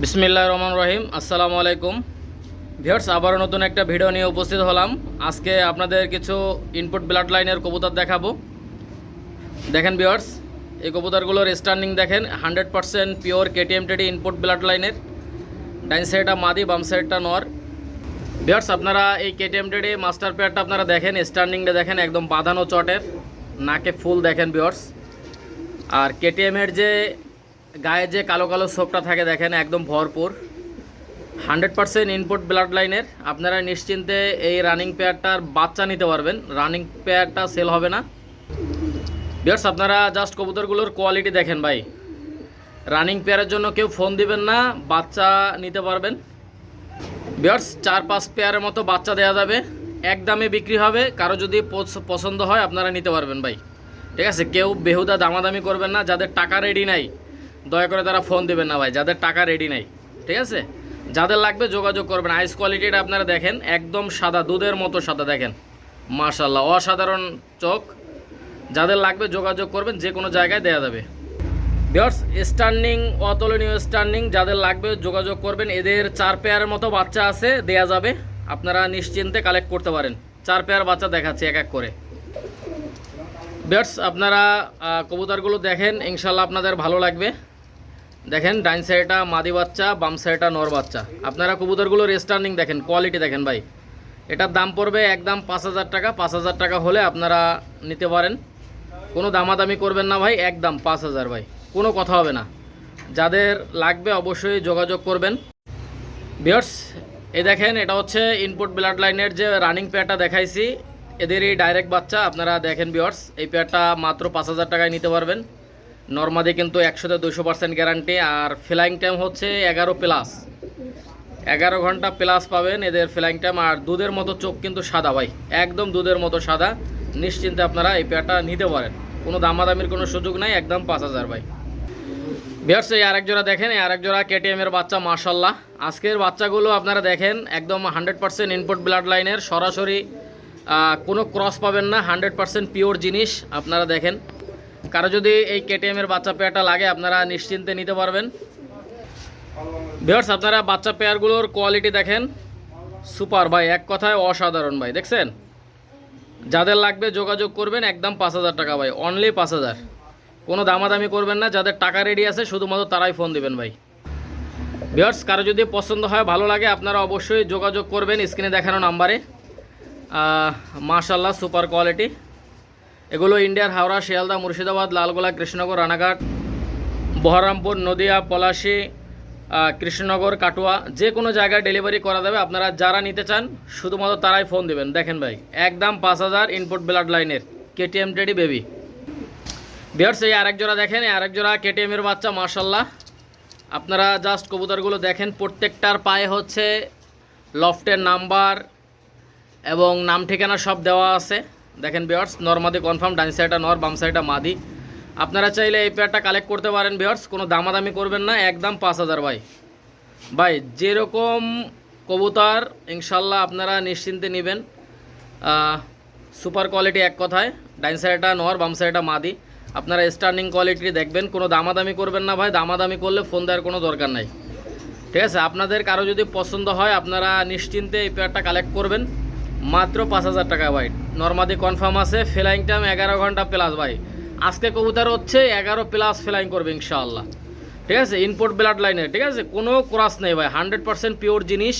বিসমিল্লাহির রহমানির রহিম। আসসালামু আলাইকুম ভিউয়ার্স, আবারও নতুন একটা ভিডিও নিয়ে উপস্থিত হলাম। আজকে আপনাদের কিছু ইনপুট ব্লাড লাইনের কবুতর দেখাবো। দেখেন ভিউয়ার্স, এই কবুতরগুলোর স্ট্যান্ডিং দেখেন 100% pure KTM teddy input blood লাইনের। ডাইন সাইডটা মাদি, বাম সাইডটা নর। ভিউয়ার্স, আপনারা এই কেটিএম টেডি মাস্টার পেয়ারটা আপনারা দেখেন, স্ট্যান্ডিংটা দেখেন একদম বাঁধানো চটের, নাকে ফুল দেখেন ভিউয়ার্স। আর কেটিএমের যে গায়ে যে কালো কালো শোকটা থাকে দেখেন একদম ভরপুর, 100% ইনপুট ব্লাড লাইনের। আপনারা নিশ্চিন্তে এই রানিং পেয়ারটার বাচ্চা নিতে পারবেন, রানিং পেয়ারটা সেল হবে না। ভিউয়ার্স, আপনারা জাস্ট কবুতরগুলোর কোয়ালিটি দেখেন ভাই। রানিং পেয়ারের জন্য কেউ ফোন দিবেন না, বাচ্চা নিতে পারবেন। ভিউয়ার্স, 4-5 পেয়ারের মতো বাচ্চা দেওয়া যাবে, এক দামে বিক্রি হবে। কারো যদি পছন্দ হয় আপনারা নিতে পারবেন ভাই, ঠিক আছে? কেউ বেহুদা দামাদামি করবেন না। যাদের টাকা রেডি নাই দয়া করে তারা ফোন দেবেন না ভাই, যাদের টাকা রেডি নাই, ঠিক আছে? যাদের লাগবে যোগাযোগ করবেন। আইস কোয়ালিটিটা আপনারা দেখেন একদম সাদা, দুধের মতো সাদা দেখেন, মাশাআল্লাহ অসাধারণ চোখ। যাদের লাগবে যোগাযোগ করবেন, যে কোনো জায়গায় দেওয়া যাবে। ভিউয়ার্স, স্ট্যান্ডিং অতুলনীয় স্ট্যান্ডিং, যাদের লাগবে যোগাযোগ করবেন। এদের 4 পেয়ারের মতো বাচ্চা আছে, দেয়া যাবে। আপনারা নিশ্চিন্তে কালেক্ট করতে পারেন। 4 পেয়ার বাচ্চা দেখাচ্ছি এক এক করে। ভিউয়ার্স, আপনারা কবুতরগুলো দেখেন, ইনশাল্লাহ আপনাদের ভালো লাগবে। দেখেন ডাইন সাইডটা মাদি বাচ্চা, বাম সাইডটা নর বাচ্চা। আপনারা কবুতরগুলোর স্ট্যান্ডিং দেখেন, কোয়ালিটি দেখেন ভাই। এটার দাম পড়বে একদম 5,000 টাকা। 5,000 টাকা হলে আপনারা নিতে পারেন। কোনো দামাদামি করবেন না ভাই, একদম 5,000 ভাই, কোনো কথা হবে না। যাদের লাগবে অবশ্যই যোগাযোগ করবেন। ভিউয়ার্স, এই দেখেন, এটা হচ্ছে ইনপুট ব্লাড লাইনের যে রানিং পেয়ারটা দেখাইছি, এদেরই ডাইরেক্ট বাচ্চা। আপনারা দেখেন ভিউয়ার্স, এই পেয়ারটা মাত্র 5,000 টাকায় নিতে পারবেন। নর্মাদি কিন্তু 100-200% গ্যারান্টি। আর ফ্লাইং টাইম হচ্ছে 11 ঘন্টা প্লাস পাবেন এদের ফ্লাইং টাইম। আর দুধের মতো চোখ কিন্তু সাদা ভাই, একদম দুধের মতো সাদা। নিশ্চিন্তে আপনারা এই পেয়ারটা নিতে পারেন, কোনো দামাদামির কোনো সুযোগ নাই, একদম 5,000 ভাই। ভিউয়ার্স, এই আরেক জোড়া দেখেন, এই আরেক জোড়া কেটিএমের বাচ্চা, মাশাআল্লাহ। আজকের বাচ্চাগুলো আপনারা দেখেন একদম 100% ইনপুট ব্লাড লাইনের, সরাসরি কোনো ক্রস পাবেন না, 100% পিওর জিনিস। আপনারা দেখেন, কারো যদি এই কেটিএমের বাচ্চা পেয়ারটা লাগে আপনারা নিশ্চিন্তে নিতে পারবেন। ভিউয়ার্স, আপনারা বাচ্চা পেয়ারগুলোর কোয়ালিটি দেখেন, সুপার ভাই, এক কথায় অসাধারণ ভাই। দেখছেন, যাদের লাগবে যোগাযোগ করবেন, একদম 5,000 টাকা ভাই, অনলি 5,000। কোনো দামাদামি করবেন না। যাদের টাকা রেডি আছে শুধুমাত্র তারাই ফোন দিবেন ভাই। ভিউয়ার্স, কারো যদি পছন্দ হয়, ভালো লাগে, আপনারা অবশ্যই যোগাযোগ করবেন স্ক্রিনে দেখানো নাম্বারে। মাশাআল্লাহ সুপার কোয়ালিটি। এগুলো ইন্ডিয়ার হাওড়া, শিয়ালদা, মুর্শিদাবাদ, লালগোলা, কৃষ্ণনগর, রানাঘাট, বহরমপুর, নদিয়া, পলাশী, কৃষ্ণনগর, কাটুয়া, যে কোনো জায়গায় ডেলিভারি করা যাবে। আপনারা যারা নিতে চান শুধুমাত্র তারাই ফোন দিবেন। দেখেন ভাই, একদম 5,000 ইনপুট ব্লাড লাইনের কেটিএম টেডি বেবি। ভিউয়ার্স, এই আরেক জোড়া দেখেন, এই আরেক জোড়া কেটিএমের বাচ্চা, মাশাআল্লাহ। আপনারা জাস্ট কবুতরগুলো দেখেন, প্রত্যেকটার পায়ে হচ্ছে লফটের নাম্বার এবং নাম ঠিকানা সব দেওয়া আছে। দেখেন ভিউয়ার্স, নরমাদি কনফার্ম, ডান সাইডটা নর, বাম সাইডটা মাদি। আপনারা চাইলে এই পেয়ারটা কালেক্ট করতে পারেন ভিউয়ার্স, কোনো দামাদামি করবেন না, একদম 5,000 ভাই। ভাই, যেরকম কবুতর ইনশাল্লাহ আপনারা নিশ্চিন্তে নেবেন। সুপার কোয়ালিটি এক কথায়। ডাইন সাইডটা নর, বাম সাইডটা মাদি। আপনারা স্ট্যান্ডিং কোয়ালিটি দেখবেন, কোনো দামাদামি করবেন না ভাই। দামাদামি করলে ফোন দেওয়ার কোনো দরকার নাই, ঠিক আছে? আপনাদের কারো যদি পছন্দ হয় আপনারা নিশ্চিন্তে এই পেয়ারটা কালেক্ট করবেন, মাত্র 5,000 টাকা ভাই। নর্মাদি কনফার্ম আছে, ফ্লাইং টাইম 11 ঘন্টা প্লাস ভাই। আজকে কবুতর হচ্ছে 11 প্লাস ফ্লাইং করবে ইনশাআল্লাহ, ঠিক আছে? ইনপুট ব্লাড লাইনের, ঠিক আছে? কোনো ক্রস নেই ভাই, 100% পিওর জিনিস।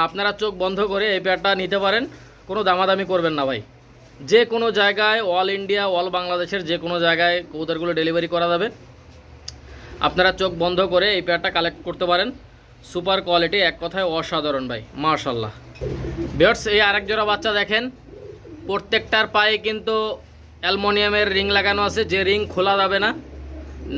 আপনারা চোখ বন্ধ করে এই পেয়ারটা নিতে পারেন, কোনো দামাদামি করবেন না ভাই। যে কোনো জায়গায়, অল ইন্ডিয়া, অল বাংলাদেশের যে কোনো জায়গায় কবুতরগুলো ডেলিভারি করা যাবে। আপনারা চোখ বন্ধ করে এই পেয়ারটা কালেক্ট করতে পারেন। সুপার কোয়ালিটি, এক কথায় অসাধারণ ভাই, মাশাআল্লাহ। ভিউয়ার্স, এই আরেক জোড়া বাচ্চা দেখেন, প্রত্যেকটার পায়ে কিন্তু অ্যালুমিনিয়ামের রিং লাগানো আছে, যে রিং খোলা যাবে না।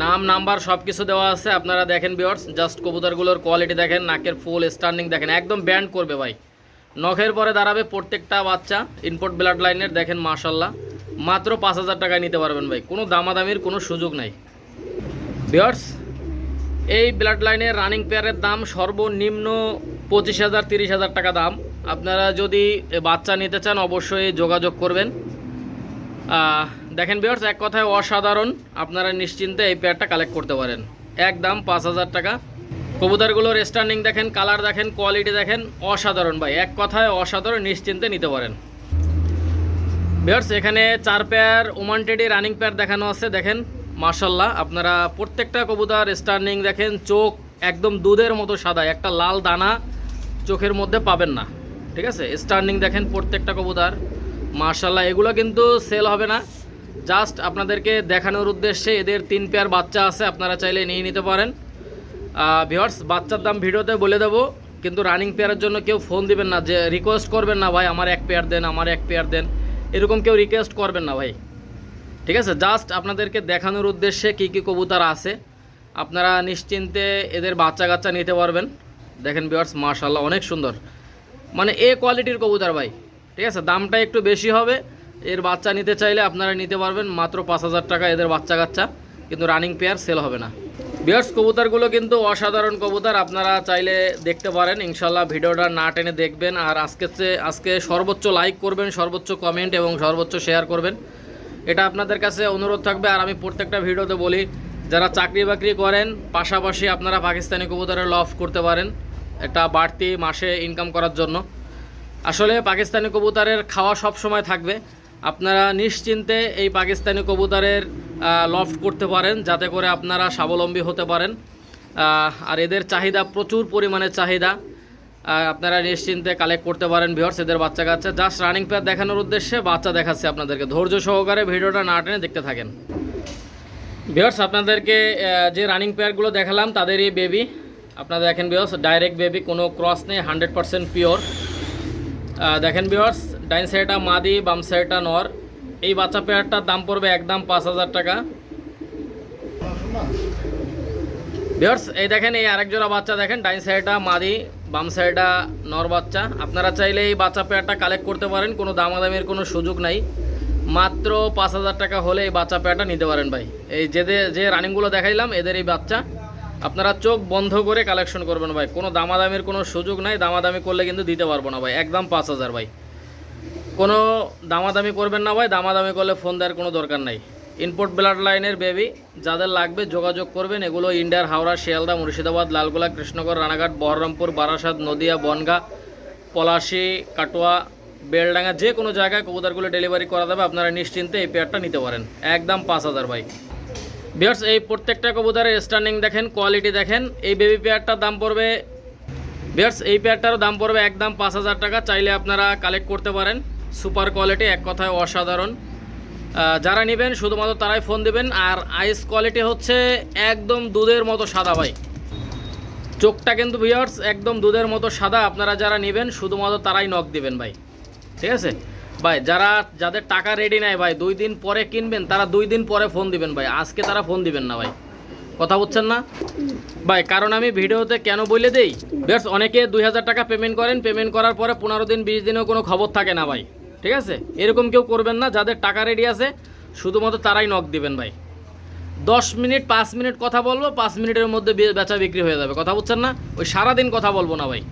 নাম নাম্বার সব কিছু দেওয়া আছে। আপনারা দেখেন ভিউয়ার্স, জাস্ট কবুতরগুলোর কোয়ালিটি দেখেন, নাকের ফুল স্ট্যান্ডিং দেখেন, একদম ব্যান্ড করবে ভাই, নখের পরে দাঁড়াবে প্রত্যেকটা বাচ্চা। ইনপুট ব্লাড লাইনের দেখেন, মাশাআল্লাহ। মাত্র 5,000 টাকায় নিতে পারবেন ভাই, কোনো দামাদামির কোনো সুযোগ নাই। ভিউয়ার্স, এই ব্লাড লাইনের রানিং পেয়ারের দাম সর্বনিম্ন 25,000-30,000 টাকা দাম। আপনারা যদি বাচ্চা নিতে চান অবশ্যই যোগাযোগ করবেন। দেখেন ভিউয়ার্স, এক কথায় অসাধারণ। আপনারা নিশ্চিন্তে এই পেয়ারটা কালেক্ট করতে পারেন, একদম 5,000 টাকা। কবুতরগুলোর স্ট্যান্ডিং দেখেন, কালার দেখেন, কোয়ালিটি দেখেন, অসাধারণ ভাই, এক কথায় অসাধারণ, নিশ্চিন্তে নিতে পারেন। ভিউয়ার্স এখানে 4 pair Oman teddy running pair দেখানো আছে, দেখেন মাশাআল্লাহ। আপনারা প্রত্যেকটা কবুতর স্ট্যান্ডিং দেখেন, চোখ একদম দুধের মতো সাদা, একটা লাল দানা চোখের মধ্যে পাবেন না, ঠিক আছে। স্ট্যান্ডিং দেখেন প্রত্যেকটা কবুতর মাশাআল্লাহ। এগুলো কিন্তু সেল হবে না, জাস্ট আপনাদেরকে দেখানোর উদ্দেশ্যে। এদের 3 পেয়ার বাচ্চা আছে, আপনারা চাইলে নিয়ে নিতে পারেন। ভিউয়ার্স বাচ্চার দাম ভিডিওতে বলে দেবো, কিন্তু রানিং পেয়ারের জন্য কেউ ফোন দিবেন না, যে রিকোয়েস্ট করবেন না ভাই আমার 1 পেয়ার দেন, আমার 1 পেয়ার দেন, এরকম কেউ রিকোয়েস্ট করবেন না ভাই, ঠিক আছে। জাস্ট আপনাদেরকে দেখানোর উদ্দেশ্যে কী কী কবুতর আছে, আপনারা নিশ্চিন্তে এদের বাচ্চা কাচ্চা নিতে পারবেন। দেখেন ভিউয়ার্স মাশাআল্লাহ অনেক সুন্দর, মানে এ কোয়ালিটির কবুতর ভাই, ঠিক আছে। দামটা একটু বেশি হবে, এর বাচ্চা নিতে চাইলে আপনারা নিতে পারবেন মাত্র 5000 টাকা এদের বাচ্চা কাচ্চা, কিন্তু রানিং পেয়ার সেল হবে না। ভিউয়ার্স কবুতরগুলো কিন্তু অসাধারণ কবুতর, আপনারা চাইলে দেখতে পারেন ইনশাল্লাহ। ভিডিওটা না টেনে দেখবেন, আর আজকে সর্বোচ্চ লাইক করবেন, সর্বোচ্চ কমেন্ট এবং সর্বোচ্চ শেয়ার করবেন, এটা আপনাদের কাছে অনুরোধ থাকবে। আর আমি প্রত্যেকটা ভিডিওতে বলি, যারা চাকরি বাকরি করেন পাশাপাশি আপনারা পাকিস্তানি কবুতরের লফ করতে পারেন, একটা বাড়তি মাসে ইনকাম করার জন্য। আসলে পাকিস্তানি কবুতরের খাওয়া সব সময় থাকবে, আপনারা নিশ্চিন্তে এই পাকিস্তানি কবুতরের লফট করতে পারেন, যাতে করে আপনারা স্বাবলম্বী হতে পারেন। আর এদের চাহিদা প্রচুর পরিমাণে চাহিদা, আপনারা নিশ্চিন্তে কালেক্ট করতে পারেন। ভিউয়ার্স এদের বাচ্চা কাচ্চা জাস্ট রানিং পেয়ার দেখানোর উদ্দেশ্যে বাচ্চা দেখাচ্ছে আপনাদেরকে, ধৈর্য সহকারে ভিডিওটা না টেনে দেখতে থাকেন। ভিউয়ার্স আপনাদেরকে যে রানিং পেয়ারগুলো দেখালাম তাদেরই বেবি, আপনারা দেখেন ভিউয়ার্স, ডাইরেক্ট বেবি, কোনো ক্রস নেই, 100% পিওর। দেখেন ভিউয়ার্স, ডাইন সাইডটা মাদি, বাম সাইডটা নর। এই বাচ্চা পেয়ারটার দাম পড়বে একদম 5000 টাকা। ভিউয়ার্স এই দেখেন, এই আরেক জোড়া বাচ্চা দেখেন, ডাইন সাইডটা মাদি, বাম সাইডটা নর বাচ্চা। আপনারা চাইলে এই বাচ্চা পেয়ারটা কালেক্ট করতে পারেন, কোনো দামাদামির কোনো সুযোগ নাই, মাত্র 5000 টাকা হলে এই বাচ্চা পেয়ারটা নিতে পারেন ভাই। এই যে রানিংগুলো দেখাইলাম এদের এই বাচ্চা, আপনারা চোখ বন্ধ করে কালেকশন করবেন ভাই, কোনো দামাদামির কোনো সুযোগ নাই, দামাদামি করলে কিন্তু দিতে পারবো না ভাই, একদম 5000 ভাই। কোনো দামাদামি করবেন না ভাই, দামাদামি করলে ফোন দেওয়ার কোনো দরকার নাই। ইনপোর্ট ব্লাড লাইনের বেবি, যাদের লাগবে যোগাযোগ করবেন। এগুলো ইন্ডিয়ার হাওড়া, শিয়ালদা, মুর্শিদাবাদ, লালগোলা, কৃষ্ণনগর, রানাঘাট, বহরমপুর, বারাসাত, নদিয়া, বনগাঁ, পলাশী, কাটোয়া, বেলডাঙ্গা, যে কোনো জায়গায় কবুতরগুলো ডেলিভারি করা যাবে, আপনারা নিশ্চিন্তে এই পেয়ারটা নিতে পারেন, একদম 5000 ভাই। ভিউয়ার্স এই প্রত্যেকটা কবুতরের স্ট্যান্ডিং দেখেন, কোয়ালিটি দেখেন। এই বেবি পেয়ারটার দাম পড়বে, ভিউয়ার্স এই পেয়ারটারও দাম পড়বে একদম 5000 টাকা। চাইলে আপনারা কালেক্ট করতে পারেন, সুপার কোয়ালিটি, এক কথায় অসাধারণ। যারা নেবেন শুধুমাত্র তারাই ফোন দেবেন। আর আইস কোয়ালিটি হচ্ছে একদম দুধের মতো সাদা ভাই, চোখটা কিন্তু ভিউয়ার্স একদম দুধের মতো সাদা। আপনারা যারা নেবেন শুধুমাত্র তারাই নক দিবেন ভাই, ঠিক আছে ভাই। যাদের টাকা রেডি নাই ভাই, 2 দিন পরে কিনবেন, তারা 2 দিন পরে ফোন দিবেন ভাই, আজকে তারা ফোন দিবেন না ভাই, কথা বুঝছেন না ভাই। কারণ আমি ভিডিওতে কেন বলে দেই, ভিউয়ার্স অনেকে 2000 টাকা পেমেন্ট করেন, পেমেন্ট করার পরে 15 দিন 20 দিনেও কোনো খবর থাকে না ভাই, ঠিক আছে। এরকম কেউ করবেন না, যাদের টাকা রেডি আছে শুধুমাত্র তারাই নক দিবেন ভাই। 10 মিনিট 5 মিনিট কথা বলবো, 5 মিনিটের মধ্যে বেচা বিক্রি হয়ে যাবে, কথা বুঝছেন না। ওই সারাদিন কথা বলবো না ভাই।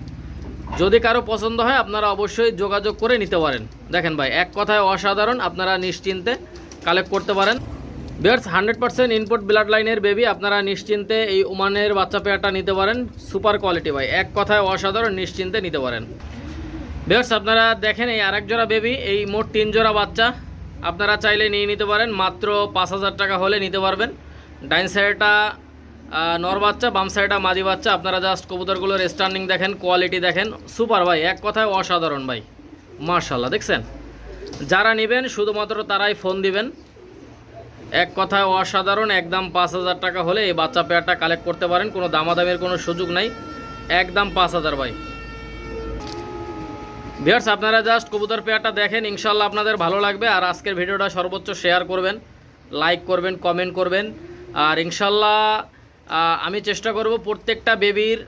যদি কারো পছন্দ হয় আপনারা অবশ্যই যোগাযোগ করে নিতে পারেন। দেখেন ভাই এক কথায় অসাধারণ, আপনারা নিশ্চিন্তে কালেক্ট করতে পারেন। ভিউয়ার্স 100% ইনপুট ব্লাড লাইনের বেবি, আপনারা নিশ্চিন্তে এই ওমানের বাচ্চা পেয়ারটা নিতে পারেন, সুপার কোয়ালিটি ভাই, এক কথায় অসাধারণ, নিশ্চিন্তে নিতে পারেন। ভিউয়ার্স আপনারা দেখেন, এই আরেক জোড়া বেবি, এই মোট 3 জোড়া বাচ্চা আপনারা চাইলে নিয়ে নিতে পারেন, মাত্র 5000 টাকা হলে নিতে পারবেন। ডাইন সাইডটা নর বাচ্চা, বাম সাইডটা মাদি বাচ্চা। আপনারা জাস্ট কবুতরগুলোর স্ট্যান্ডিং দেখেন, কোয়ালিটি দেখেন, সুপার ভাই, এক কথায় অসাধারণ ভাই, মাশাআল্লাহ। দেখছেন, যারা নেবেন শুধুমাত্র তারাই ফোন দিবেন, এক কথায় অসাধারণ, একদম 5000 টাকা হলে এই বাচ্চা পেয়ারটা কালেক্ট করতে পারেন, কোনো দামাদামের কোনো সুযোগ নাই, একদম 5000 ভাই। ভিউয়ার্স আপনারা জাস্ট কবুতর পেয়ারটা দেখেন, ইনশাল্লাহ আপনাদের ভালো লাগবে। আর আজকের ভিডিওটা সর্বোচ্চ শেয়ার করবেন, লাইক করবেন, কমেন্ট করবেন। আর ইনশাল্লাহ আমি চেষ্টা করব প্রত্যেকটা বেবির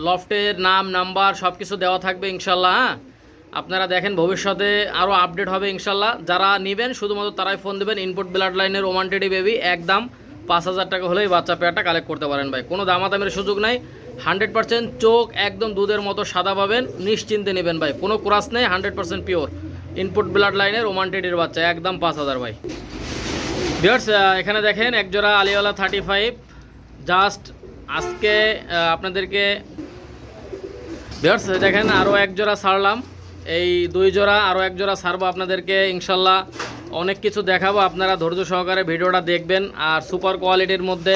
লফটের নাম, নাম্বার সব কিছু দেওয়া থাকবে ইনশাল্লাহ। হ্যাঁ, আপনারা দেখেন ভবিষ্যতে আরও আপডেট হবে ইনশাল্লাহ। যারা নেবেন শুধুমাত্র তারাই ফোন দেবেন। ইনপুট ব্লাড লাইনের ওমান টেডি বেবি, একদম 5000 টাকা হলেই বাচ্চা পেয়ারটা কালেক্ট করতে পারেন ভাই, কোনো দামাদামের সুযোগ নাই। 100% চোখ একদম দুধের মতো সাদা পাবেন, নিশ্চিন্তে নেবেন ভাই, কোনো ক্রাস নেই, 100% পিওর ইনপুট ব্লাড লাইনের ওমান টেডির বাচ্চা, একদম 5000 ভাই। ভিউয়ার্স এখানে দেখেন একজোড়া আলিওয়ালা 35, জাস্ট আজকে আপনাদেরকে ভিউয়ার্স দেখেন আরও এক জোড়া ছাড়লাম, এই 2 জোড়া আরও 1 জোড়া ছাড়বো আপনাদেরকে ইনশাল্লাহ। অনেক কিছু দেখাবো, আপনারা ধৈর্য সহকারে ভিডিওটা দেখবেন। আর সুপার কোয়ালিটির মধ্যে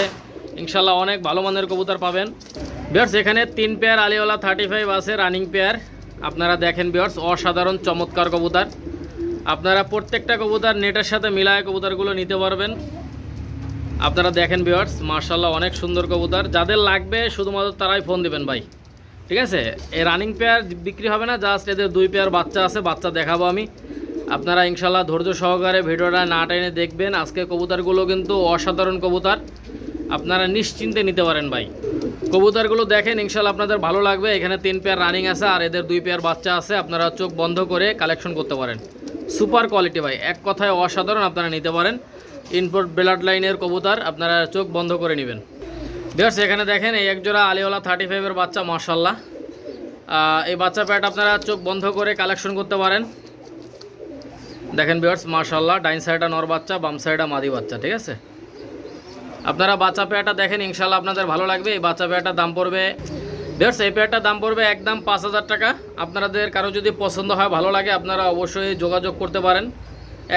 ইনশাল্লাহ অনেক ভালো মানের কবুতর পাবেন। ভিউয়ার্স এখানে 3 পেয়ার আলিওয়ালা 35 আছে রানিং পেয়ার। আপনারা দেখেন ভিউয়ার্স, অসাধারণ চমৎকার কবুতর। আপনারা প্রত্যেকটা কবুতর নেটের সাথে মিলায় কবুতরগুলো নিতে পারবেন। আপনারা দেখেন ভিউয়ার্স, মাশাআল্লাহ অনেক সুন্দর কবুতর। যাদের লাগবে শুধুমাত্র তারাই ফোন দিবেন ভাই, ঠিক আছে। এই রানিং পেয়ার বিক্রি হবে না, জাস্ট এদের 2 পেয়ার বাচ্চা আছে, বাচ্চা দেখাবো আমি। আপনারা ইনশাল্লাহ ধৈর্য সহকারে ভিডিওটা না টেনে দেখবেন। আজকে কবুতরগুলো কিন্তু অসাধারণ কবুতর, আপনারা নিশ্চিন্তে নিতে পারেন ভাই। কবুতরগুলো দেখেন ইনশাল্লাহ আপনাদের ভালো লাগবে। এখানে 3 পেয়ার রানিং আছে আর এদের 2 পেয়ার বাচ্চা আছে। আপনারা চোখ বন্ধ করে কালেকশন করতে পারেন। সুপার কোয়ালিটি ভাই, এক কথায় অসাধারণ, আপনারা নিতে পারেন। ইনপোর্ট ব্লাড লাইনের কবুতর, আপনারা চোখ বন্ধ করে নেবেন। ভিউয়ার্স এখানে দেখেন এই এক জোড়া আলিওয়ালা 35 বাচ্চা, মাশাআল্লাহ। এই বাচ্চা প্যাট আপনারা চোখ বন্ধ করে কালেকশন করতে পারেন। দেখেন ভিউয়ার্স মাশাআল্লাহ, ডাইন সাইডটা নর বাচ্চা, বাম সাইডটা মাদি বাচ্চা, ঠিক আছে। আপনারা বাচ্চা পেয়ারটা দেখেন ইনশাআল্লাহ আপনাদের ভালো লাগবে। এই বাচ্চা পেয়ারটার দাম পড়বে ভিউয়ার্স, এই পেয়ারটার দাম পড়বে একদম 5000 টাকা। আপনাদের কারো যদি পছন্দ হয়, ভালো লাগে, আপনারা অবশ্যই যোগাযোগ করতে পারেন।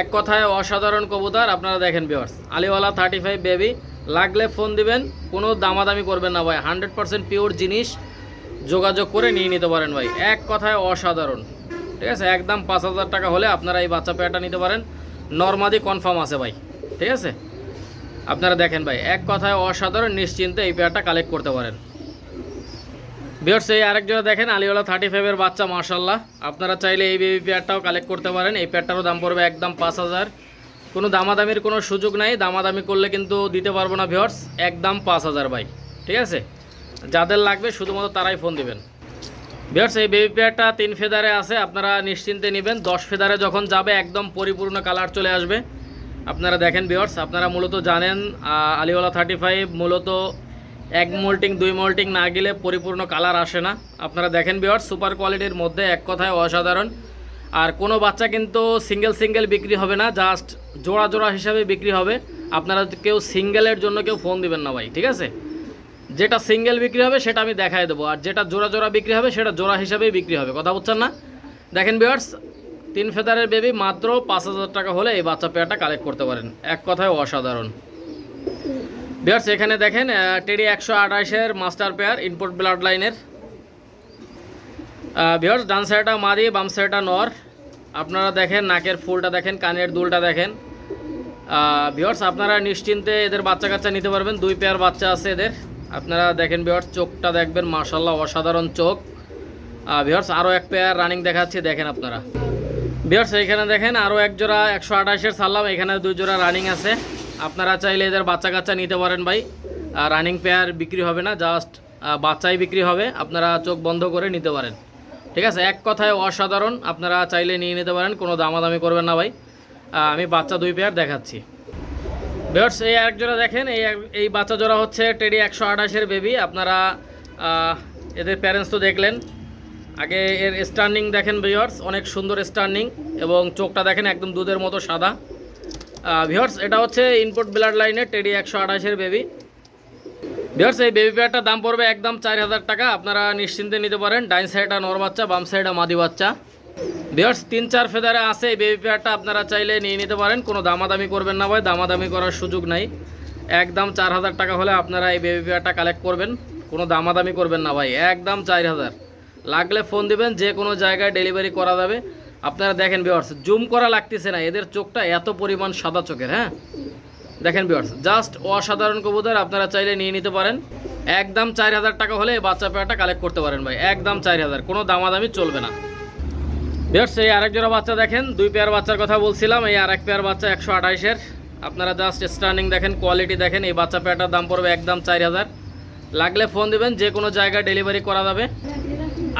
এক কথায় অসাধারণ কবুতর। আপনারা দেখেন ভিউয়ার্স, আলিওয়ালা 35 বেবি, লাগলে ফোন দিবেন, কোনো দামাদামি করবেন না ভাই। 100% পিওর জিনিস, যোগাযোগ করে নিয়ে নিতে পারেন ভাই। এক কথায় অসাধারণ, ঠিক আছে। একদম 5000 টাকা হলে আপনারা এই বাচ্চা পেয়ারটা নিতে পারেন। নরমাদি কনফার্ম আছে ভাই, ঠিক আছে। আপনারা দেখেন ভাই, এক কথায় অসাধারণ, নিশ্চিন্তে এই পেয়ারটা কালেক্ট করতে পারেন। ভিউয়ার্স এই আরেক জোড়া দেখেন আলিওয়ালা 35 বাচ্চা, মাশাআল্লাহ। আপনারা চাইলে এই বেবি পেয়ারটাও কালেক্ট করতে পারেন। এই পেয়ারটারও দাম পড়বে একদম 5000। কোনো দামাদামির কোনো সুযোগ নাই, দামাদামি করলে কিন্তু দিতে পারবো না ভিউয়ার্স। একদম 5000 ভাই, ঠিক আছে। যাদের লাগবে শুধুমাত্র তারাই ফোন দিবেন। ভিউয়ার্স এই বেবি পেয়ারটা 3 ফেদারে আছে, আপনারা নিশ্চিন্তে নেবেন। 10 ফেদারে যখন যাবে একদম পরিপূর্ণ কালার চলে আসবে। আপনারা দেখেন ভিউয়ার্স, আপনারা মূলত জানেন আলিওয়ালা 35 মূলত 1 মোল্টিং 2 মোল্টিং না গেলে পরিপূর্ণ কালার আসে না। আপনারা দেখেন ভিউয়ার্স, সুপার কোয়ালিটির মধ্যে, এক কথায় অসাধারণ। আর কোনো বাচ্চা কিন্তু সিঙ্গেল বিক্রি হবে না, জাস্ট জোড়া জোড়া হিসাবে বিক্রি হবে। আপনারা কেউ সিঙ্গেলের জন্য কেউ ফোন দিবেন না ভাই, ঠিক আছে। যেটা সিঙ্গেল বিক্রি হবে সেটা আমি দেখাই দেবো, আর যেটা জোড়া জোড়া বিক্রি হবে সেটা জোড়া হিসাবেই বিক্রি হবে, কথা বুঝছেন না। দেখেন ভিউয়ার্স, 3 ফেদারের বেবি মাত্র 5000 টাকা হলে এই বাচ্চা পেয়ারটা কালেক্ট করতে পারেন। এক কথায় অসাধারণ। ভিউয়ার্স এখানে দেখেন teddy 128 master pair, import blood লাইনের। ভিউয়ার্স ডান সাইডটা মাদি, বাম সাইডটা নর। আপনারা দেখেন নাকের ফুলটা দেখেন, কানের দুলটা দেখেন। ভিউয়ার্স আপনারা নিশ্চিন্তে এদের বাচ্চা কাচ্চা নিতে পারবেন। 2 পেয়ার বাচ্চা আছে এদের। আপনারা দেখেন ভিউয়ার্স, চোখটা দেখবেন, মাশাআল্লাহ অসাধারণ চোখ। ভিউয়ার্স আরও 1 পেয়ার রানিং দেখাচ্ছি, দেখেন আপনারা। ভিউয়ার্স এখানে দেখেন আরও 1 জোড়া 128 ছাড়লাম, এখানে 2 জোড়া রানিং আছে। আপনারা চাইলে এদের বাচ্চা কাচ্চা নিতে পারেন ভাই। রানিং পেয়ার বিক্রি হবে না, জাস্ট বাচ্চাই বিক্রি হবে। আপনারা চোখ বন্ধ করে নিতে পারেন, ঠিক আছে। এক কথায় অসাধারণ, আপনারা চাইলে নিয়ে নিতে পারেন, কোনো দামাদামি করবেন না ভাই। আমি বাচ্চা 2 পেয়ার দেখাচ্ছি। ভিউয়ার্স এই এক জোড়া দেখেন, এই বাচ্চা জোড়া হচ্ছে টেডি 128 বেবি। আপনারা এদের প্যারেন্টস তো দেখলেন, আগে এর স্টার্নিং দেখেন ভিউয়ার্স, অনেক সুন্দর স্টার্নিং, এবং চোখটা দেখেন একদম দুধের মতো সাদা। ভিউয়ার্স এটা হচ্ছে ইনপুট ব্লাড লাইনের টেডি 128 বেবি। ভিউয়ার্স এই বেবি পেয়ারটার দাম পড়বে একদম 4000 টাকা। আপনারা নিশ্চিন্তে নিতে পারেন। ডাইন সাইডটা নর বাচ্চা, বাম সাইডটা মাদি বাচ্চা। ভিউয়ার্স 3-4 ফেদারে আছে এই বেবি পেয়ারটা, আপনারা চাইলে নিয়ে নিতে পারেন। কোনো দামাদামি করবেন না ভাই, দামাদামি করার সুযোগ নাই। একদম 4000 টাকা হলে আপনারা এই বেবি পেয়ারটা কালেক্ট করবেন, কোনো দামাদামি করবেন না ভাই। একদম 4000, লাগলে ফোন দিবেন, যে কোনো জায়গায় ডেলিভারি করা যাবে। আপনারা দেখেন ভিউয়ার্স, জুম করা লাগতেছে না, এদের চোখটা এত পরিমাণ সাদা চোখের। হ্যাঁ দেখেন ভিউয়ার্স, জাস্ট অসাধারণ কবুতর। আপনারা চাইলে নিয়ে নিতে পারেন। একদম 4000 টাকা হলে এই বাচ্চা পেয়ারটা কালেক্ট করতে পারেন ভাই। একদম 4000, কোনো দামাদামি চলবে না। ভিউয়ার্স এই আরেক জোড়া বাচ্চা দেখেন, 2 পেয়ার বাচ্চার কথা বলছিলাম। এই আরেক পেয়ার বাচ্চা 128-এর। আপনারা জাস্ট স্টার্নিং দেখেন, কোয়ালিটি দেখেন। এই বাচ্চা পেয়ারটার দাম পড়বে একদম 4000, লাগলে ফোন দিবেন, যে কোনো জায়গায় ডেলিভারি করা যাবে।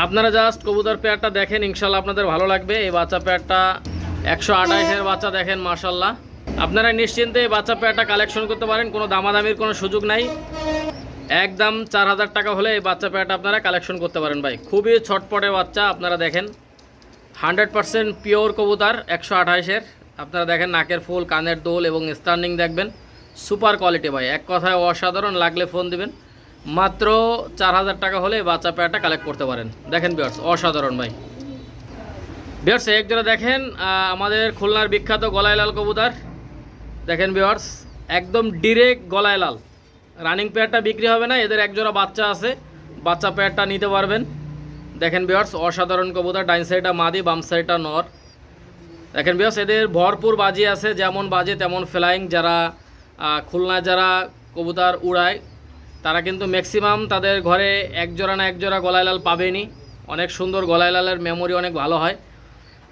আপনারা জাস্ট কবুতর পেয়ারটা দেখেন, ইনশাল্লাহ আপনাদের ভালো লাগবে। এই বাচ্চা পেয়ারটা 128-এর বাচ্চা দেখেন, মাশাআল্লাহ। আপনারা নিশ্চিন্তে এই বাচ্চা পেয়ারটা কালেকশন করতে পারেন, কোনো দামাদামির কোনো সুযোগ নাই। একদম 4000 টাকা হলে এই বাচ্চা পেয়ারটা আপনারা কালেকশন করতে পারেন ভাই। খুবই ছটপটে বাচ্চা, আপনারা দেখেন 100% পিওর কবুতর 128-এর। আপনারা দেখেন নাকের ফুল, কানের দোল এবং স্টার্নিং দেখবেন, সুপার কোয়ালিটি ভাই। এক কথায় অসাধারণ, লাগলে ফোন দিবেন। মাত্র 4000 টাকা হলে এই বাচ্চা পেয়ারটা কালেক্ট করতে পারেন। দেখেন ভিউয়ার্স, অসাধারণ ভাই। ভিউয়ার্স এক জোড়া দেখেন আমাদের খুলনার বিখ্যাত গলায় লাল কবুতর। দেখেন ভিউয়ার্স, একদম ডিরেক্ট গলায় লাল। রানিং পেয়ারটা বিক্রি হবে না, এদের এক জোড়া বাচ্চা আছে, বাচ্চা পেয়ারটা নিতে পারবেন। দেখেন ভিউয়ার্স, অসাধারণ কবুতর। ডাইন সাইডটা মাদি, বাম সাইডটা নর। দেখেন ভিউয়ার্স, এদের ভরপুর বাজি আছে, যেমন বাজে তেমন ফ্লাইং। যারা খুলনায় যারা কবুতর উড়ায় তারা কিন্তু ম্যাক্সিমাম তাদের ঘরে এক জোড়া না এক জোড়া গলায় লাল পাবেনি। অনেক সুন্দর গলায় লালের মেমোরি অনেক ভালো হয়।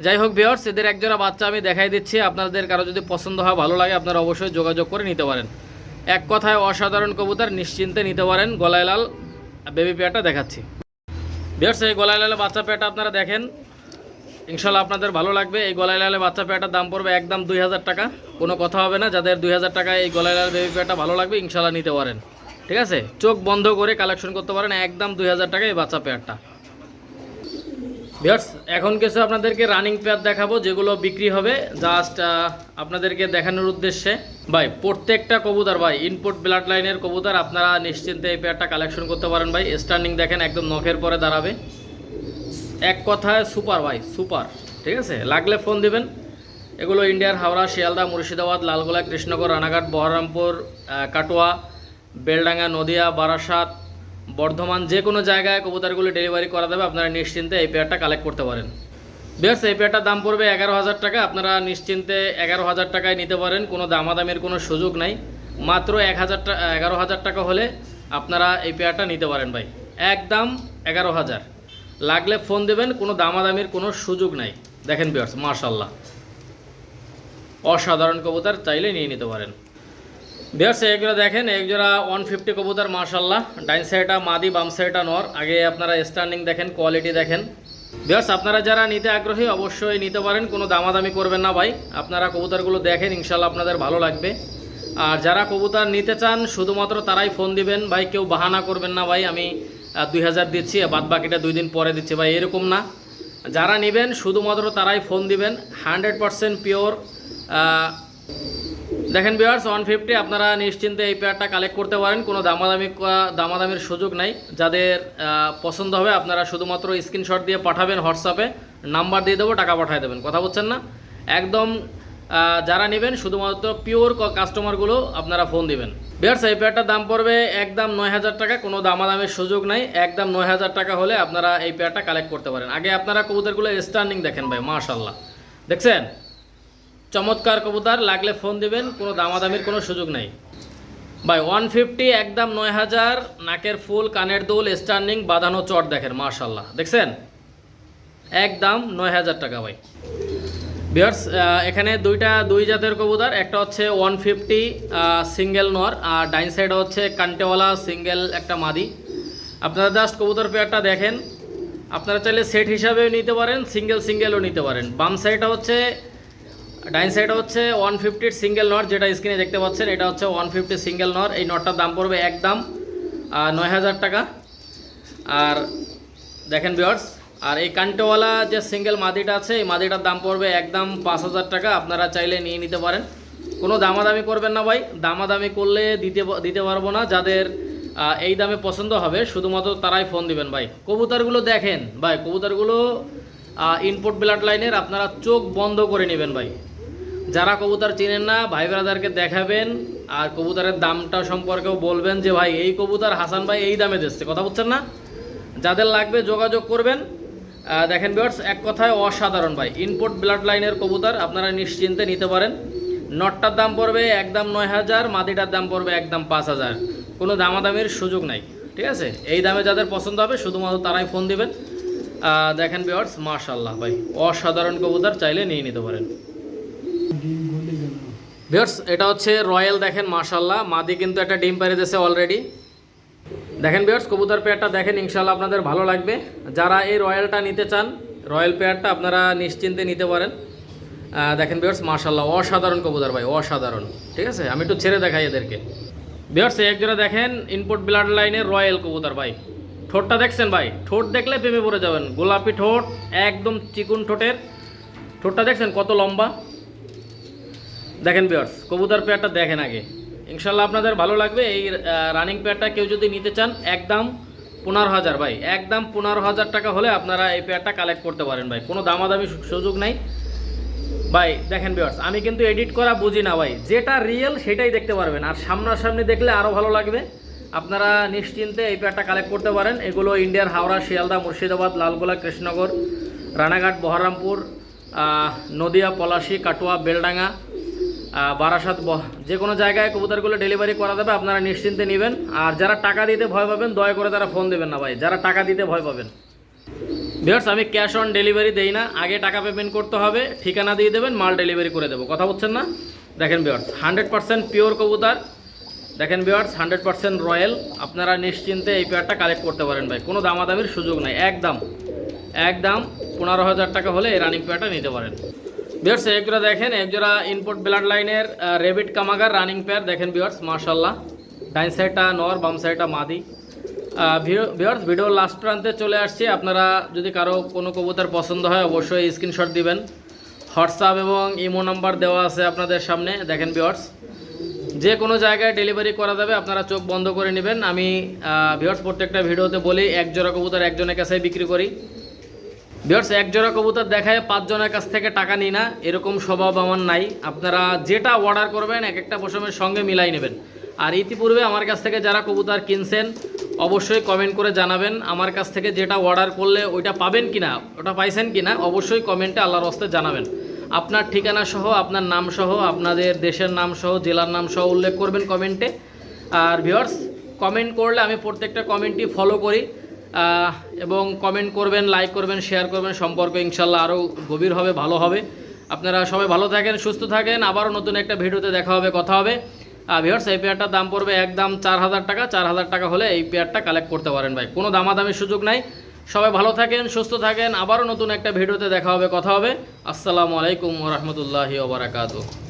যাই হোক ভিউয়ার্স, এদের এক জোড়া বাচ্চা আমি দেখাই দিচ্ছি। আপনাদের কারো যদি পছন্দ হয়, ভালো লাগে, আপনারা অবশ্যই যোগাযোগ করে নিতে পারেন। এক কথায় অসাধারণ কবুতর, নিশ্চিন্তে নিতে পারেন। গলায় লাল বেবি পেয়ারটা দেখাচ্ছি। ভিউয়ার্স, এই গলায় লালের বাচ্চা পেয়ারটা আপনারা দেখেন, ইনশাল্লাহ আপনাদের ভালো লাগবে। এই গলায় লালের বাচ্চা পেয়ারটার দাম পড়বে একদম 2000 টাকা, কোনো কথা হবে না। যাদের 2000 টাকায় এই গলায় লাল বেবি পেয়ারটা ভালো লাগবে, ইনশাল্লাহ নিতে পারেন। ঠিক আছে, চোখ বন্ধ করে কালেকশন করতে পারেন, একদম 2000 টাকায় এই বাচ্চা পেয়ারটা। ভিউয়ার্স, এখন কিছু আপনাদেরকে রানিং পেয়ার দেখাবো যেগুলো বিক্রি হবে, জাস্ট আপনাদেরকে দেখানোর উদ্দেশ্যে। ভাই প্রত্যেকটা কবুতর ভাই ইনপুট ব্লাড লাইনের কবুতর, আপনারা নিশ্চিন্তে এই পেয়ারটা কালেকশন করতে পারেন ভাই। স্ট্যান্ডিং দেখেন, একদম নখের পরে দাঁড়াবে। এক কথায় সুপার ভাই, সুপার। ঠিক আছে, লাগলে ফোন দিবেন। এগুলো ইন্ডিয়ার হাওড়া, শিয়ালদা, মুর্শিদাবাদ, লালগোলা, কৃষ্ণনগর, রানাঘাট, বহরমপুর, কাটোয়া, বেলডাঙ্গা, নদিয়া, বারাসাত, বর্ধমান, যে কোনো জায়গায় কবুতরগুলো ডেলিভারি করা দেবে। আপনারা নিশ্চিন্তে এই পেয়ারটা কালেক্ট করতে পারেন। বেশ, এই পেয়ারটার দাম পড়বে 11000 টাকা। আপনারা নিশ্চিন্তে 11000 টাকায় নিতে পারেন, কোনো দামাদামের কোনো সুযোগ নাই। মাত্র 11000 টাকা হলে আপনারা এই পেয়ারটা নিতে পারেন ভাই, একদম 11000। লাগলে ফোন দেবেন, কোনো দামাদামির কোনো সুযোগ নাই। দেখেন ভিউয়ার্স, মাশাআল্লাহ অসাধারণ কবুতর, চাইলে নিয়ে নিতে পারেন। ভিউয়ার্স এগুলো দেখেন, এক জোড়া 150 কবুতর, মাশাআল্লাহ। ডাইন সাইডটা মাদি, বাম সাইডটা নর। আগে আপনারা স্ট্যান্ডিং দেখেন, কোয়ালিটি দেখেন। ভিউয়ার্স আপনারা যারা নিতে আগ্রহী অবশ্যই নিতে পারেন, কোনো দামাদামি করবেন না ভাই। আপনারা কবুতরগুলো দেখেন, ইনশাল্লাহ আপনাদের ভালো লাগবে। আর যারা কবুতর নিতে চান শুধুমাত্র তারাই ফোন দিবেন ভাই, কেউ বাহানা করবেন না ভাই আমি 2000 দিচ্ছি, বাদ বাকিটা 2 দিন পরে দিচ্ছি ভাই, এরকম না। যারা নেবেন শুধুমাত্র তারাই ফোন দিবেন, 100% পিওর। দেখেন ভিউয়ার্স, 150 আপনারা নিশ্চিন্তে এই পেয়ারটা কালেক্ট করতে পারেন, কোনো দামাদামির সুযোগ নাই। যাদের পছন্দ হবে আপনারা শুধুমাত্র স্ক্রিনশট দিয়ে পাঠাবেন, হোয়াটসঅ্যাপে নাম্বার দিয়ে দেবো, টাকা পাঠিয়ে দেবেন। কথা বলছেন না, একদম যারা নেবেন শুধুমাত্র পিওর কাস্টমারগুলো আপনারা ফোন দিবেন। ভিউয়ার্স এই পেয়ারটার দাম পড়বে একদম 9000 টাকা, কোনো দামাদামির সুযোগ নাই। একদম 9000 টাকা হলে আপনারা এই পেয়ারটা কালেক্ট করতে পারেন। আগে আপনারা কবুতরগুলো স্ট্যান্ডিং দেখেন ভাই, মাশাআল্লাহ দেখছেন, চমৎকার কবুতর। লাগলে ফোন দিবেন, কোনো দামাদামির কোনো সুযোগ নাই ভাই। 150 একদম 9000, নাকের ফুল, কানের দুল, স্ট্যান্ডিং, বাঁধানো চট দেখেন, মাশাআল্লাহ দেখছেন, একদম 9000 টাকা ভাই। ভিউয়ার্স এখানে দুই জাতের কবুতর, একটা হচ্ছে 150 সিঙ্গেল নর, আর ডাইন সাইডে হচ্ছে কান্টেওয়ালা সিঙ্গেল একটা মাদি। আপনারা জাস্ট কবুতর পেয়ারটা দেখেন, আপনারা চাইলে সেট হিসাবেও নিতে পারেন, সিঙ্গেলও নিতে পারেন। বাম সাইডটা হচ্ছে, ডাইন সাইডে হচ্ছে 150 সিঙ্গেল নট, যেটা স্ক্রিনে দেখতে পাচ্ছেন, এটা হচ্ছে 150 সিঙ্গেল নট। এই নটটার দাম পড়বে একদম 9000 টাকা। আর দেখেন ভিউয়ার্স, আর এই কান্টেওয়ালা যে সিঙ্গেল মাদিটা আছে, এই মাদিটার দাম পড়বে একদম 5000 টাকা। আপনারা চাইলে নিয়ে নিতে পারেন, কোনো দামাদামি করবেন না ভাই। দামাদামি করলে দিতে পারবো না। যাদের এই দামে পছন্দ হবে শুধুমাত্র তারাই ফোন দিবেন ভাই। কবুতরগুলো দেখেন ভাই, কবুতরগুলো ইনপুট ব্লাড লাইনের, আপনারা চোখ বন্ধ করে নেবেন ভাই। যারা কবুতর চিনেন না ভাই ব্রাদারকে দেখাবেন, আর কবুতরের দামটা সম্পর্কেও বলবেন যে ভাই এই কবুতর হাসান ভাই এই দামে দিচ্ছে। কথা বলছেন না, যাদের লাগবে যোগাযোগ করবেন। দেখেন ভিউয়ার্স, এক কথায় অসাধারণ ভাই, ইনপুট ব্লাড লাইনের কবুতর, আপনারা নিশ্চিন্তে নিতে পারেন। নটটার দাম পড়বে একদম 9000, মাদিটার দাম পড়বে একদম 5000, কোনো দামাদামির সুযোগ নাই। ঠিক আছে, এই দামে যাদের পছন্দ হবে শুধুমাত্র তারাই ফোন দিবেন। দেখেন ভিউয়ার্স, মাশাআল্লাহ ভাই অসাধারণ কবুতর, চাইলে নিয়ে নিতে পারেন। ভিউয়ার্স এটা হচ্ছে রয়্যাল, দেখেন মাশাআল্লাহ, মাদি কিন্তু একটা ডিম পাড়ে দিয়েছে অলরেডি। দেখেন ভিউয়ার্স কবুতর পেয়ারটা দেখেন, ইনশাআল্লাহ আপনাদের ভালো লাগবে। যারা এই রয়্যালটা নিতে চান, রয়্যাল পেয়ারটা আপনারা নিশ্চিন্তে নিতে পারেন। দেখেন ভিউয়ার্স মাশাআল্লাহ অসাধারণ কবুতর ভাই, অসাধারণ। ঠিক আছে, আমি একটু ছেড়ে দেখাই এদেরকে। ভিউয়ার্স এক জোড়া দেখেন ইনপুট ব্লাড লাইনের রয়্যাল কবুতর ভাই। ঠোঁটটা দেখছেন ভাই, ঠোঁট দেখলে প্রেমে পড়ে যাবেন। গোলাপি ঠোঁট, একদম চিকুন ঠোঁটের। ঠোঁটটা দেখছেন কত লম্বা। দেখেন ভিউয়ার্স কবুতর পেয়ারটা দেখেন আগে, ইনশাল্লাহ আপনাদের ভালো লাগবে। এই রানিং পেয়ারটা কেউ যদি নিতে চান একদম 15,000 ভাই, একদম 15,000 টাকা হলে আপনারা এই পেয়ারটা কালেক্ট করতে পারেন ভাই, কোনো দামাদামি সুযোগ নাই ভাই। দেখেন ভিউয়ার্স, আমি কিন্তু এডিট করা বুঝি না ভাই, যেটা রিয়েল সেটাই দেখতে পারবেন, আর সামনাসামনি দেখলে আরও ভালো লাগবে। আপনারা নিশ্চিন্তে এই পেয়ারটা কালেক্ট করতে পারেন। এগুলো ইন্ডিয়ার হাওড়া, শিয়ালদা, মুর্শিদাবাদ, লালগোলা, কৃষ্ণনগর, রানাঘাট, বহরমপুর, নদিয়া, পলাশী, কাটোয়া, বেলডাঙ্গা, বারাসাত, যে কোনো জায়গায় কবুতরগুলো ডেলিভারি করা যাবে। আপনারা নিশ্চিন্তে নেবেন। আর যারা টাকা দিতে ভয় পাবেন দয়া করে তারা ফোন দেবেন না ভাই, যারা টাকা দিতে ভয় পাবেন। ভিউয়ার্স, আমি ক্যাশ অন ডেলিভারি দেই না, আগে টাকা পেমেন্ট করতে হবে, ঠিকানা দিয়ে দেবেন, মাল ডেলিভারি করে দেবো। কথা বলছেন না? দেখেন ভিউয়ার্স, 100% পিওর কবুতর। দেখেন ভিউয়ার্স, 100% রয়্যাল। আপনারা নিশ্চিন্তে এই পেয়ারটা কালেক্ট করতে পারেন ভাই, কোনো দামাদামির সুযোগ নাই। একদম 15,000 টাকা হলে এই রানিং পেয়ারটা নিতে পারেন। ভিউয়ার্স, একজোড়া দেখেন, একজোড়া ইনপুট ব্লাড লাইনের রেবিট কামাগার রানিং পেয়ার। দেখেন ভিউয়ার্স, মাশাল্লাহ, ডাইন সাইডটা নর, বাম সাইডটা মাদি। ভিউয়ার্স, ভিডিওর লাস্ট প্রান্তে চলে আসছি। আপনারা যদি কারো কোনো কবুতর পছন্দ হয় অবশ্যই স্ক্রিনশট দিবেন। হোয়াটসঅ্যাপ এবং ইমো নাম্বার দেওয়া আছে আপনাদের সামনে। দেখেন ভিউয়ার্স, যে কোনো জায়গায় ডেলিভারি করা যাবে, আপনারা চোখ বন্ধ করে নেবেন। আমি ভিউয়ার্স প্রত্যেকটা ভিডিওতে বলি, এক জোড়া কবুতর একজনের কাছে বিক্রি করি। ভিউয়ার্স, এক জোড়া কবুতর দেখায় 5 জনের কাছ থেকে টাকা নিই না, এরকম স্বভাব আমার নাই। আপনারা যেটা অর্ডার করবেন এক একটা পশমের সঙ্গে মিলাই নেবেন। আর ইতিপূর্বে আমার কাছ থেকে যারা কবুতর কিনছেন অবশ্যই কমেন্ট করে জানাবেন, আমার কাছ থেকে যেটা অর্ডার করলে ওইটা পাবেন কিনা, ওটা পাইছেন কিনা, অবশ্যই কমেন্টে আল্লাহর রাস্তে জানাবেন। আপনার ঠিকানা সহ, আপনার নাম সহ, আপনাদের দেশের নাম সহ, জেলার নাম সহ উল্লেখ করবেন কমেন্টে। আর ভিউয়ার্স, কমেন্ট করলে আমি প্রত্যেকটা কমেন্টই ফলো করি, এবং কমেন্ট করবেন, লাইক করবেন, শেয়ার করবেন, সম্পর্ক ইনশাল্লাহ আরও গভীর হবে, ভালো হবে। আপনারা সবাই ভালো থাকেন, সুস্থ থাকেন। আবারও নতুন একটা ভিডিওতে দেখা হবে, কথা হবে। ভিউয়ার্স, এই পেয়ারটার দাম পড়বে একদম 4,000 টাকা। 4,000 টাকা হলে এই পেয়ারটা কালেক্ট করতে পারেন ভাই, কোনো দামাদামির সুযোগ নাই। সবাই ভালো থাকেন, সুস্থ থাকেন। আবারও নতুন একটা ভিডিওতে দেখা হবে, কথা হবে। আসসালামু আলাইকুম ওয়া রাহমাতুল্লাহি ওয়া বারাকাতুহু।